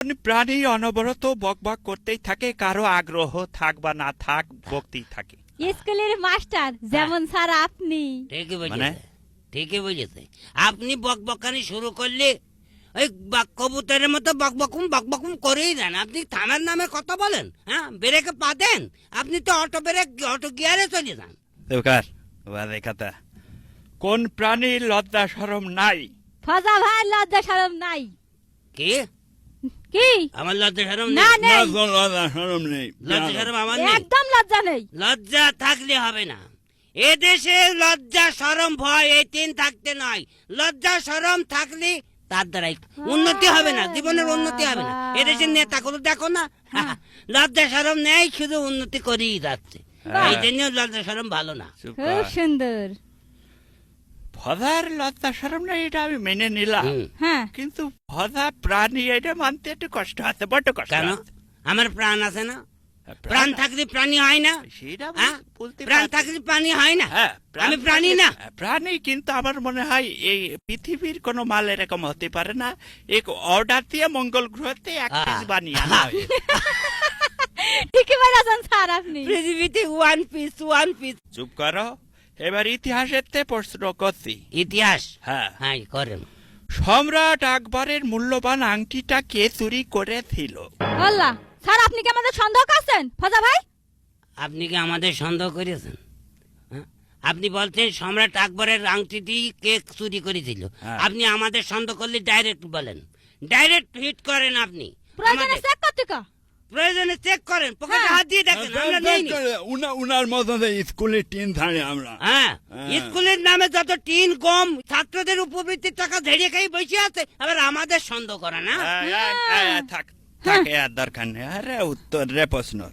প্রাণী অনবরত বকবক করতেই থাকে, কারো আগ্রহ থাক বা না থাক বকতেই থাকে। স্কুলের মাস্টার যেমন স্যার আপনি। ঠিকই মানে? বুঝেছে, ঠিকই বুঝেছে। আপনি বকবকানি শুরু করলে ওই কবুতরের মতো বকবকুম করেই দেন। আপনি থানার নামে কথা বলেন, হ্যাঁ ব্রেকে পা দেন। আপনি তো অটো গিয়ারে চলে যান। বাজে কথা। কোন প্রাণীর লজ্জা শরম নাই? ফজা ভাই লজ্জা শরম নাই। কি কি? আমার লজ্জা শরম না নেই? নেই, লজ্জা শরম নেই। লজ্জা শরম আমার নেই। একদম লজ্জা নেই। লজ্জা থাকলে হবে না। এদেশে লজ্জা শরম ভয় এই তিন থাকতে নয়। লজ্জা শরম থাকলে তার দ্বারাই উন্নতি হবে না, জীবনের উন্নতি হবে না। এদেশের নেতাগুলো দেখো না, লজ্জা শরম নেই, শুধু উন্নতি করেই যাচ্ছে। এই জন্য লজ্জা শরম ভালো না। খুব সুন্দর। ভদার লজ্জা শরম নেই এটা আমি মেনে নিলাম, হ্যাঁ, কিন্তু ভদা প্রাণী এটা মানতে একটু কষ্ট আছে, বড্ড কষ্ট কেন? আছে। আমার প্রাণ আছে না? প্রাণ থাকলে প্রাণী হয় না? সেটা হ্যাঁ? বলতে প্রাণ পারছি। থাকলে প্রাণী হয় না? হ্যাঁ, আমি প্রাণী না? প্রাণী, কিন্তু আমার মনে হয় এই পৃথিবীর কোনো মাল এরকম হতে পারে না। এক অর্ডার দিয়ে মঙ্গল গ্রহতে এক পিস বানিয়ে আনা হয়েছে। ঠিকই বলেছেন স্যার আপনি। পৃথিবীতে ওয়ান পিস। চুপ করো, এবার ইতিহাসের প্রশ্ন করছি। ইতিহাস? হ্যাঁ, হ্যাঁ করেন। সম্রাট আকবরের মূল্যবান আংটিটা কে চুরি করেছিল? আল্লাহ, স্যার আপনি কি আমাদের সন্দেহ করছেন ফজা ভাই? আপনি কি আমাদের সন্দেহ করেছেন? হ্যাঁ? আপনি বলছেন সম্রাট আকবরের আংটিটি কে চুরি করেছিল। হ্যাঁ। আপনি আমাদের সন্দেহ করলে ডাইরেক্ট বলেন, ডাইরেক্ট হিট করেন। আপনি প্রয়োজনে আমাদের- চেক করতে কা? প্রয়োজনে চেক করেন, পকেটে হ্যাঁ। হাত দিয়ে দেখেন। আমরা নেইনি। উনার মতো স্কুলে টিন ধারে আমরা। হ্যাঁ, হ্যাঁ। স্কুলের নামে যত টিন গম ছাত্রদের উপবৃত্তির টাকা ঝেড়ে খাই বসে আছে, আবার আমাদের সন্দেহ করে না। থাক থাকে আর দরকার নেই। আরে উত্তর রে প্রশ্নর